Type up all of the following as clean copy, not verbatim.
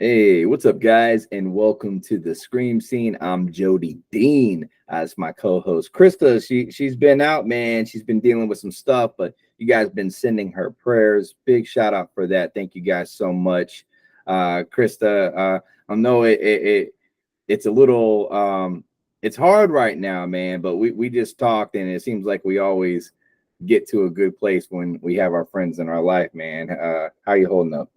Hey, what's up, guys? And welcome to the Scream Scene. I'm Jody Dean as my co-host. Krista, she's been out, man. She's been dealing with some stuff, but you guys been sending her prayers. Big shout out for that. Thank you guys so much. Krista, I know it's a little it's hard right now, man, but we just talked and it seems like we always get to a good place when we have our friends in our life, man. How you holding up?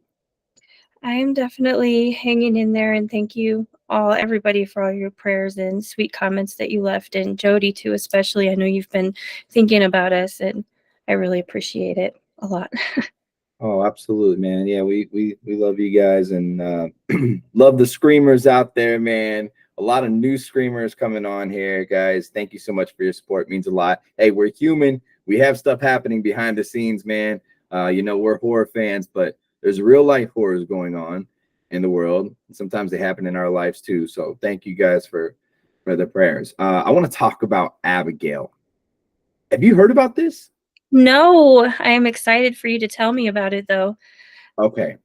I am definitely hanging in there, and thank you everybody, for all your prayers and sweet comments that you left, and Jody too, especially. I know you've been thinking about us, and I really appreciate it a lot. Oh, absolutely, man. Yeah, we love you guys and love the screamers out there, man. A lot of new screamers coming on here, guys. Thank you so much for your support. It means a lot. Hey, we're human. We have stuff happening behind the scenes, man. We're horror fans, but there's real life horrors going on in the world. Sometimes they happen in our lives too. So thank you guys for the prayers. I want to talk about Abigail. Have you heard about this? No, I am excited for you to tell me about it, though. Okay,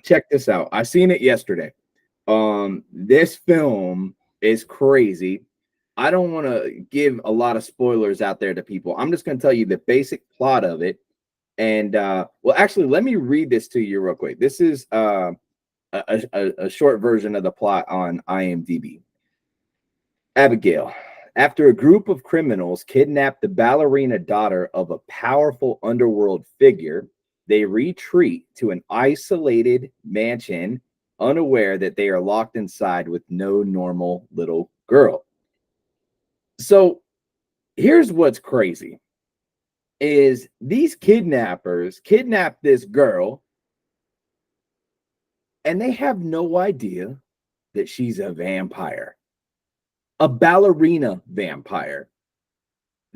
check this out. I seen it yesterday. This film is crazy. I don't want to give a lot of spoilers out there to people. I'm just going to tell you the basic plot of it. And well, actually, let me read this to you real quick. This is a short version of the plot on IMDb. Abigail. After a group of criminals kidnap the ballerina daughter of a powerful underworld figure, they retreat to an isolated mansion, unaware that they are locked inside with no normal little girl. So here's what's crazy is these kidnappers kidnap this girl and they have no idea that she's a vampire, a ballerina vampire.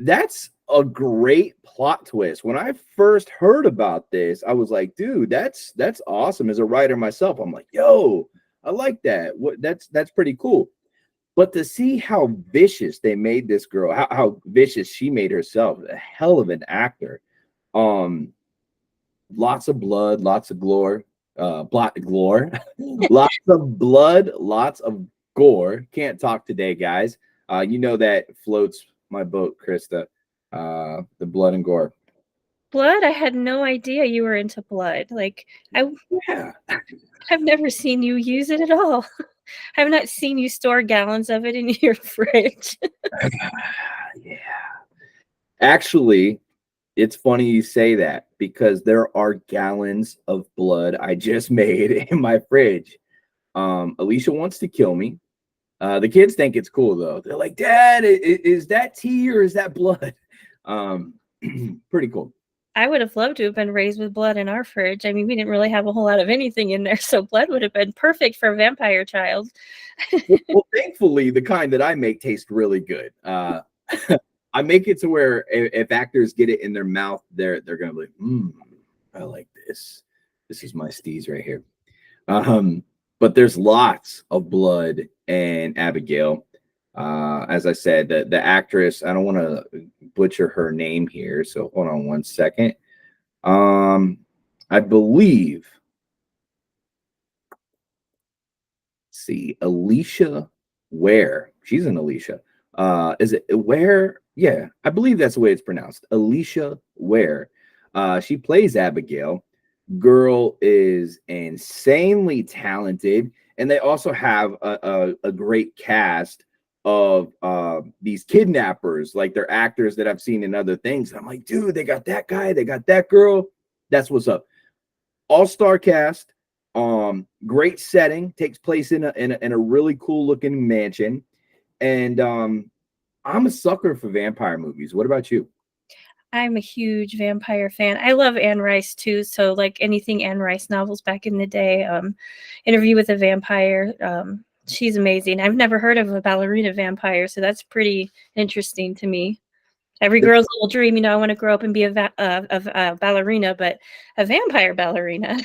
That's a great plot twist. When I first heard about this, I was like, dude, that's awesome. As a writer myself, I'm like, yo, I like that. That's pretty cool. But to see how vicious they made this girl, how vicious she made herself, a hell of an actor. Um, Lots of blood, lots of glory, lots of blood, lots of gore. Can't talk today, guys. You know that floats my boat, Krista. The blood and gore. Blood? I had no idea you were into blood. Yeah. I've never seen you use it at all. I've not seen you store gallons of it in your fridge. Yeah. Actually, it's funny you say that because there are gallons of blood I just made in my fridge. Alicia wants to kill me. The kids think it's cool though. They're like, Dad, is that tea or is that blood? Pretty cool. I would have loved to have been raised with blood in our fridge. I mean, we didn't really have a whole lot of anything in there, so blood would have been perfect for a vampire child. Well, thankfully, the kind that I make tastes really good. I make it to where if actors get it in their mouth, they're gonna be like, I like this. This is my steez right here. But there's lots of blood and Abigail. As I said, the actress, I don't want to butcher her name here, so hold on one second. I believe, see, Alicia Ware. She's an Alicia. Is it Ware? Yeah, I believe that's the way it's pronounced. Alicia Ware. She plays Abigail. Girl is insanely talented, and they also have a great cast of these kidnappers, like they're actors that I've seen in other things. And I'm like, dude, they got that guy, they got that girl. That's what's up. All-star cast. Great setting, takes place in a really cool looking mansion. And I'm a sucker for vampire movies. What about you? I'm a huge vampire fan. I love Anne Rice too, so like anything Anne Rice novels back in the day. Interview with a Vampire. She's amazing. I've never heard of a ballerina vampire, so that's pretty interesting to me. Every girl's little dream, I want to grow up and be a ballerina, but a vampire ballerina.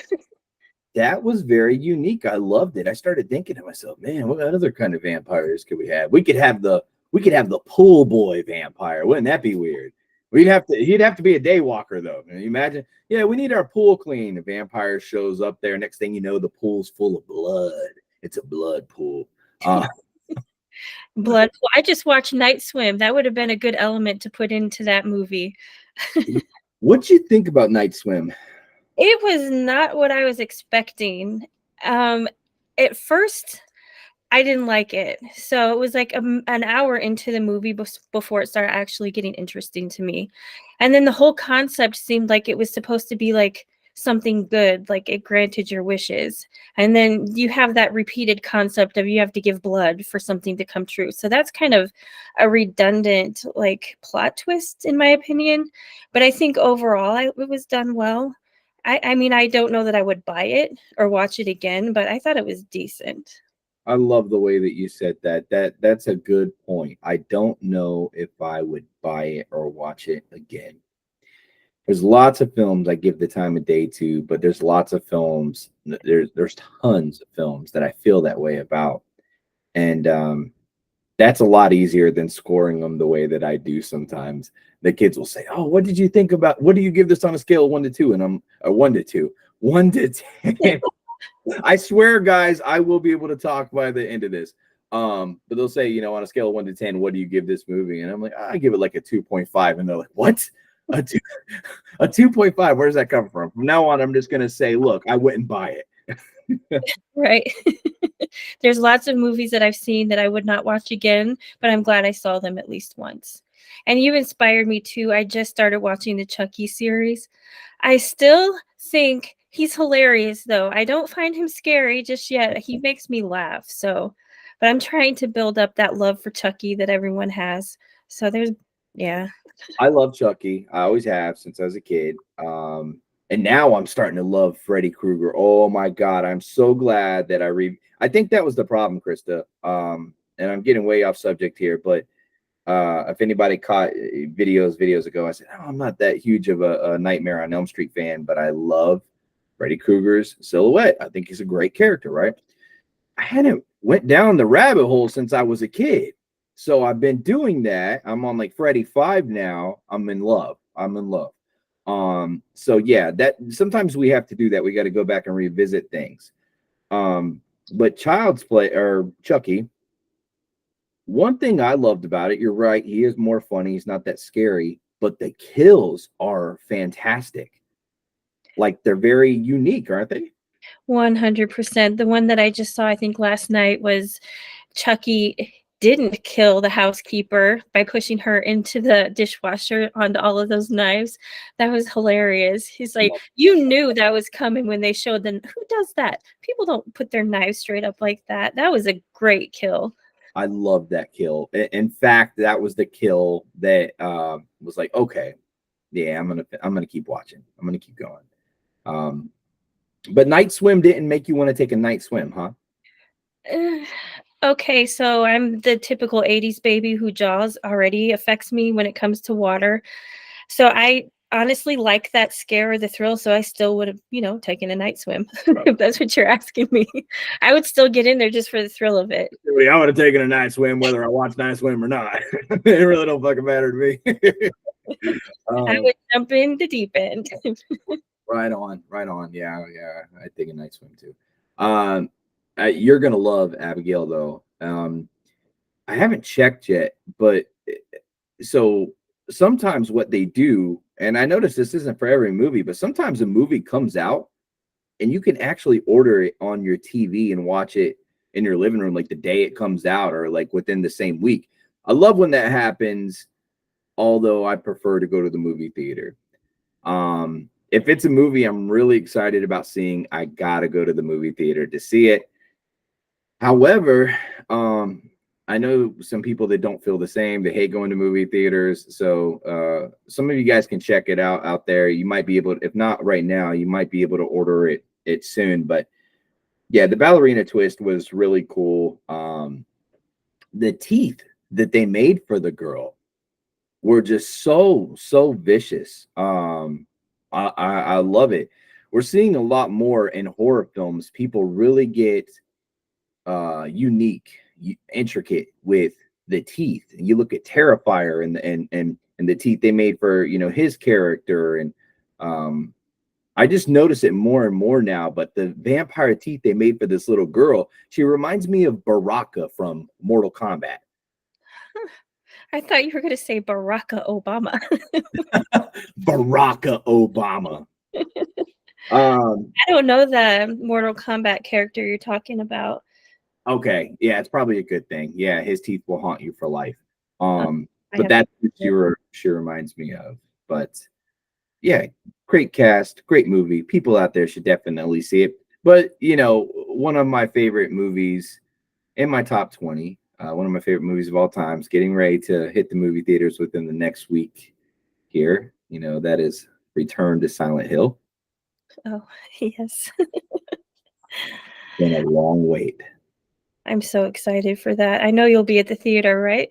That was very unique. I loved it. I started thinking to myself, man, what other kind of vampires could we have? We could have the pool boy vampire. Wouldn't that be weird? He'd have to be a day walker though. Can you imagine? Yeah, we need our pool clean. The vampire shows up there. Next thing you know, the pool's full of blood. It's a blood pool. Blood pool. I just watched Night Swim. That would have been a good element to put into that movie. What'd you think about Night Swim? It was not what I was expecting. At first, I didn't like it. So it was like an hour into the movie before it started actually getting interesting to me. And then the whole concept seemed like it was supposed to be like something good, like it granted your wishes. And then you have that repeated concept of you have to give blood for something to come true. So that's kind of a redundant like plot twist in my opinion. But I think overall it was done well. I mean, I don't know that I would buy it or watch it again, but I thought it was decent. I love the way that you said that. That's a good point. I don't know if I would buy it or watch it again. There's lots of films I give the time of day to, but there's lots of films. There's tons of films that I feel that way about, and that's a lot easier than scoring them the way that I do sometimes. The kids will say, "Oh, what did you think about? What do you give this on a scale of 1 to 2?" And I'm 1 to 2, 1 to 10. I swear, guys, I will be able to talk by the end of this. But they'll say, you know, on a scale of 1 to 10, what do you give this movie? And I'm like, I give it like a 2.5. And they're like, what? A 2.5? Where does that come from? From now on, I'm just gonna say, look, I wouldn't buy it. Right. There's lots of movies that I've seen that I would not watch again, but I'm glad I saw them at least once. And you inspired me too. I just started watching the Chucky series. I still think he's hilarious though. I don't find him scary just yet. He makes me laugh. So, but I'm trying to build up that love for Chucky that everyone has. So there's yeah. I love Chucky. I always have since I was a kid. And now I'm starting to love Freddy Krueger. Oh my God. I'm so glad that I think that was the problem, Krista. And I'm getting way off subject here, but if anybody caught videos ago, I said, oh, I'm not that huge of a Nightmare on Elm Street fan, but I love Freddy Krueger's silhouette. I think he's a great character, right? I hadn't went down the rabbit hole since I was a kid. So I've been doing that. I'm on like Freddy 5 now. I'm in love. So yeah, that sometimes we have to do that. We got to go back and revisit things. But Child's Play or Chucky, one thing I loved about it, you're right, he is more funny, he's not that scary, but the kills are fantastic. Like they're very unique, aren't they? 100%. The one that I just saw, I think last night, was Chucky didn't kill the housekeeper by pushing her into the dishwasher onto all of those knives. That was hilarious. He's like, you knew that was coming when they showed them. Who does that? People don't put their knives straight up like that. That was a great kill. I love that kill. In fact, that was the kill that was like, okay, yeah, I'm gonna keep watching. I'm gonna keep going. But Night Swim didn't make you want to take a night swim, huh? Okay, so I'm the typical 80s baby who Jaws already affects me when it comes to water. So I honestly like that scare or the thrill, so I still would have, taken a night swim if that's what you're asking me. I would still get in there just for the thrill of it. I would have taken a night swim whether I watched Night Swim or not. It really don't fucking matter to me. I would jump in the deep end. Right on. Yeah, I take a night swim too. You're gonna love Abigail though. I haven't checked yet, but so sometimes what they do, and I notice this isn't for every movie, but sometimes a movie comes out and you can actually order it on your TV and watch it in your living room like the day it comes out or like within the same week. I love when that happens, although I prefer to go to the movie theater. If it's a movie I'm really excited about seeing, I gotta go to the movie theater to see it. However, I know some people that don't feel the same. They hate going to movie theaters. So some of you guys can check it out there. You might be able to, if not right now, you might be able to order it soon. But yeah, the ballerina twist was really cool. The teeth that they made for the girl were just so vicious. I love it. We're seeing a lot more in horror films. People really get unique, intricate with the teeth. And you look at Terrifier and and the teeth they made for, his character. And I just notice it more and more now. But the vampire teeth they made for this little girl, she reminds me of Baraka from Mortal Kombat. I thought you were going to say Baraka Obama. Baraka Obama. I don't know the Mortal Kombat character you're talking about. Okay, yeah, it's probably a good thing. Yeah, his teeth will haunt you for life. But have that's what she reminds me of. But yeah, great cast, great movie. People out there should definitely see it. But one of my favorite movies in my top 20, one of my favorite movies of all time, is getting ready to hit the movie theaters within the next week here. That is Return to Silent Hill. Oh, yes. Been a long wait. I'm so excited for that. I know you'll be at the theater, right?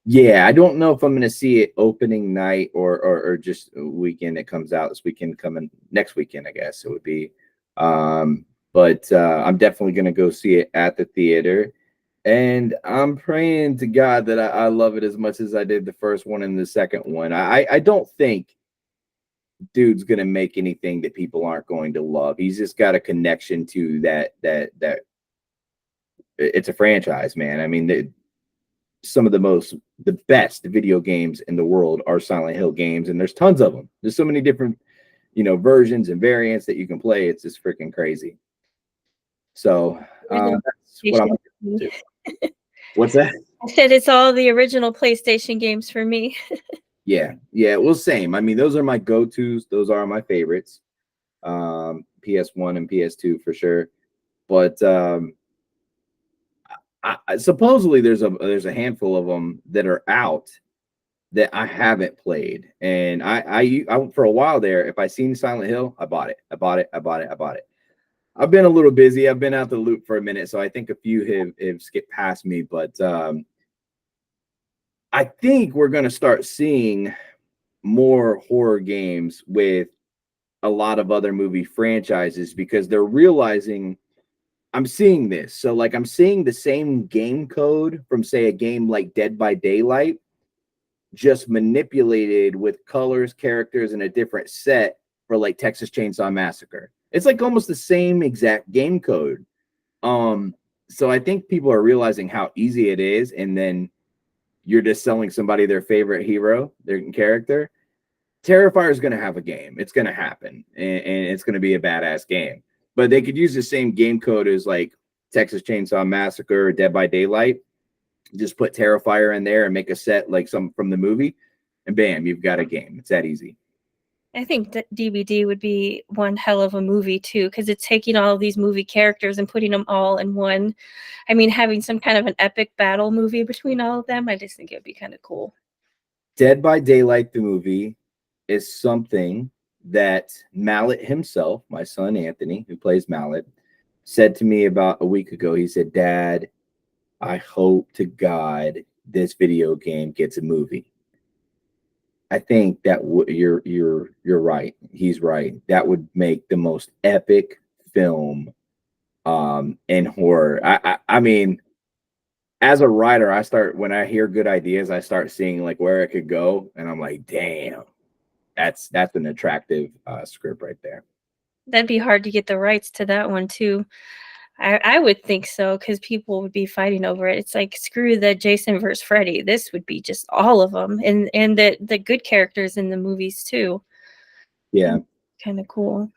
Yeah, I don't know if I'm going to see it opening night or just a weekend it comes out. This weekend coming next weekend, I guess it would be. But I'm definitely going to go see it at the theater. And I'm praying to God that I love it as much as I did the first one and the second one. I don't think dude's going to make anything that people aren't going to love. He's just got a connection to that it's a franchise, man. I mean, some of the best video games in the world are Silent Hill games, and there's tons of them. There's so many different, versions and variants that you can play. It's just freaking crazy. So that's what I'm looking to. What's that? I said it's all the original PlayStation games for me. Yeah. Well, same. I mean, those are my go-tos. Those are my favorites. PS1 and PS2 for sure. But supposedly there's a handful of them that are out that I haven't played, and I for a while there, if I seen Silent Hill, I bought it. I've been a little busy. I've been out the loop for a minute, so I think a few have skipped past me. But I think we're gonna start seeing more horror games with a lot of other movie franchises because they're realizing. I'm seeing this. So like I'm seeing the same game code from say a game like Dead by Daylight, just manipulated with colors, characters, and a different set for like Texas Chainsaw Massacre. It's like almost the same exact game code. So I think people are realizing how easy it is, and then you're just selling somebody their favorite hero, their character. Terrifier is going to have a game. It's going to happen, and it's going to be a badass game. But they could use the same game code as like Texas Chainsaw Massacre or Dead by Daylight. Just put Terrifier in there and make a set like some from the movie, and bam, you've got a game. It's that easy. I think that DVD would be one hell of a movie too, because it's taking all of these movie characters and putting them all in one. I mean, having some kind of an epic battle movie between all of them, I just think it would be kind of cool. Dead by Daylight, the movie, is something that Mallet himself, my son Anthony, who plays Mallet, said to me about a week ago. He said, "Dad, I hope to God this video game gets a movie." I think that you're right. He's right. That would make the most epic film in horror. I mean, as a writer, when I hear good ideas, I start seeing like where it could go, and I'm like, damn, that's an attractive script right there. That'd be hard to get the rights to that one too. I would think so, because people would be fighting over it. It's like, screw the Jason versus Freddy. This would be just all of them, and the good characters in the movies too. Yeah, kind of cool.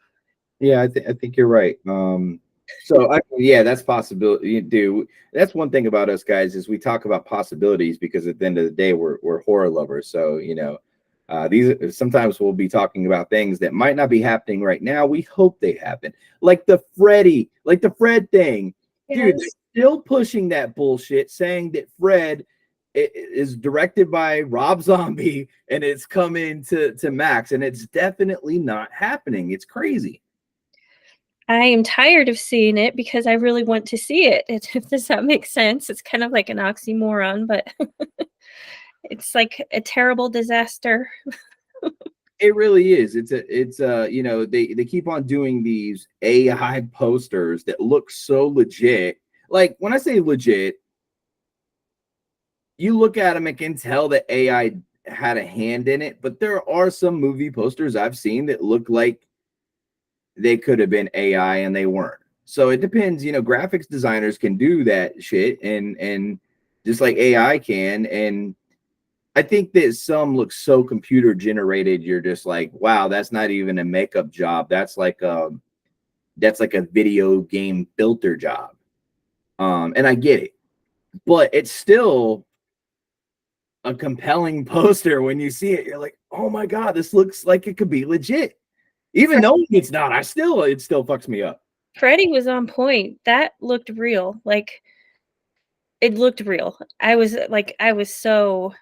Yeah, I think you're right. That's possibility. Dude, that's one thing about us guys is we talk about possibilities because at the end of the day we're horror lovers. So these sometimes we'll be talking about things that might not be happening right now. We hope they happen, like the Fred thing. Yes. Dude, they're still pushing that bullshit, saying that Fred is directed by Rob Zombie and it's coming to Max, and it's definitely not happening. It's crazy. I am tired of seeing it because I really want to see it. Does that make sense? It's kind of like an oxymoron, but it's like a terrible disaster. It really is. They keep on doing these AI posters that look so legit. Like when I say legit, you look at them and can tell that AI had a hand in it, but there are some movie posters I've seen that look like they could have been AI and they weren't. So it depends, you know, graphics designers can do that shit and just like AI can. And I think that some look so computer generated, you're just like, wow, that's not even a makeup job. That's like a video game filter job. And I get it, but it's still a compelling poster. When you see it, you're like, oh my God, this looks like it could be legit. Even though it's not, it still fucks me up. Freddy was on point. That looked real. Like it looked real. I was so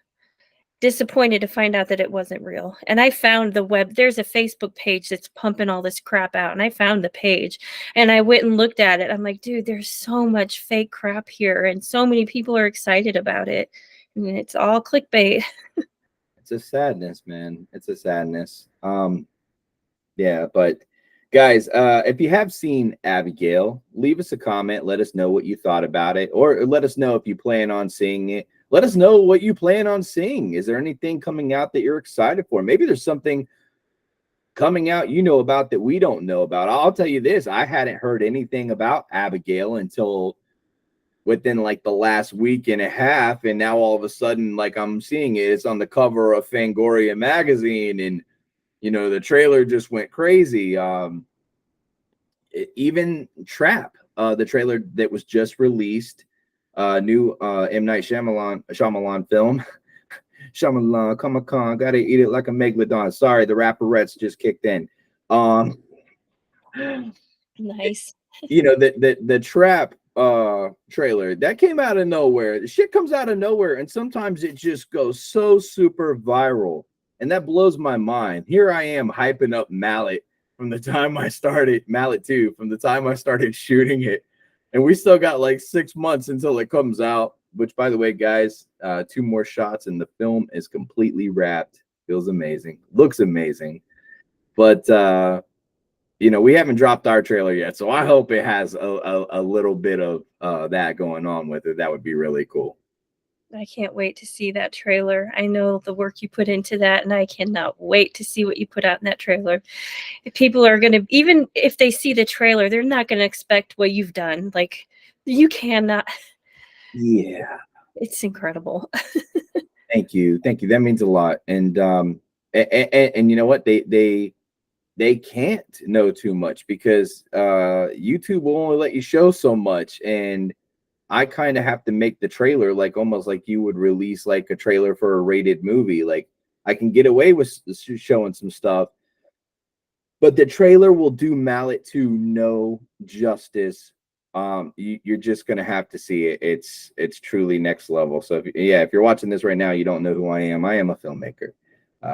disappointed to find out that it wasn't real. And I found there's a Facebook page that's pumping all this crap out. And I found the page and I went and looked at it. I'm like, dude, there's so much fake crap here. And so many people are excited about it. And it's all clickbait. It's a sadness, man. It's a sadness. Yeah, but guys, if you have seen Abigail, leave us a comment. Let us know what you thought about it, or let us know if you plan on seeing it. Let us know what you plan on seeing. Is there anything coming out that you're excited for? Maybe there's something coming out you know about that we don't know about. I'll tell you this, I hadn't heard anything about Abigail until within like the last week and a half, and now all of a sudden, like, I'm seeing it. It's on the cover of Fangoria magazine, and you know, the trailer just went crazy. Even Trap, the trailer that was just released, new M. Night Shyamalan film. Shyamalan, come on, gotta eat it like a megalodon. Sorry, the rapperettes just kicked in. Nice. You know, the Trap trailer that came out of nowhere. The shit comes out of nowhere, and sometimes it just goes so super viral, and that blows my mind. Here I am hyping up Mallet from the time I started Mallet 2, from the time I started shooting it, and we still got like 6 months until it comes out. Which, by the way, guys, 2 more shots and the film is completely wrapped. Feels amazing, looks amazing, but you know, we haven't dropped our trailer yet, so I hope it has a little bit of that going on with it. That would be really cool. I can't wait to see that trailer. I know the work you put into that, and I cannot wait to see what you put out in that trailer. If people are going to, even if they see the trailer, they're not going to expect what you've done. Like, you cannot. Yeah. It's incredible. Thank you. That means a lot. And you know what? They can't know too much, because YouTube will only let you show so much, and I kind of have to make the trailer like almost like you would release like a trailer for a rated movie. Like, I can get away with showing some stuff, but the trailer will do Mallet 2 no justice. You're just gonna have to see it. It's truly next level. So if you're watching this right now, you don't know who I am. I am a filmmaker.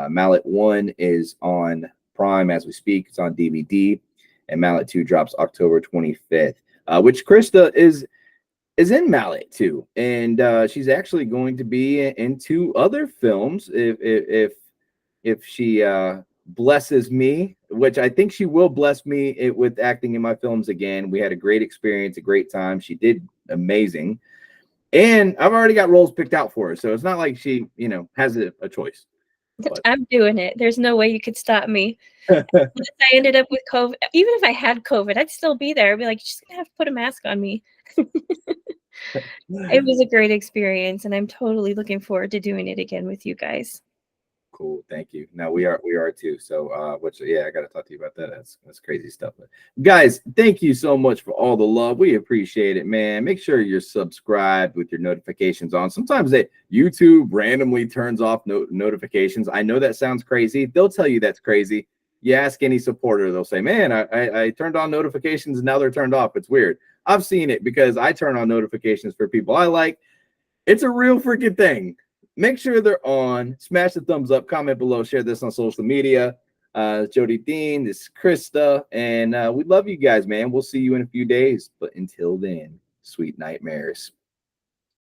Mallet 1 is on Prime as we speak. It's on DVD, and Mallet 2 drops October 25th. Which Krista is in Mallet 2, and she's actually going to be in 2 other films if she blesses me, which I think she will bless me with acting in my films again. We had a great experience, a great time. She did amazing, and I've already got roles picked out for her, so it's not like she, you know, has a choice. But I'm doing it. There's no way you could stop me. I ended up with COVID. Even if I had COVID, I'd still be there. I'd be like, you're just gonna have to put a mask on me. It was a great experience, and I'm totally looking forward to doing it again with you guys. Cool, thank you. Now we are too. So I gotta talk to you about that. That's crazy stuff. But guys, thank you so much for all the love. We appreciate it, man. Make sure you're subscribed with your notifications on. Sometimes that YouTube randomly turns off notifications. I know that sounds crazy. They'll tell you that's crazy. You ask any supporter, they'll say, man, I turned on notifications and now they're turned off. It's weird. I've seen it because I turn on notifications for people I like. It's a real freaking thing. Make sure they're on. Smash the thumbs up, comment below, share this on social media. Jody Dean, this is Krista, and we love you guys, man. We'll see you in a few days. But until then, sweet nightmares.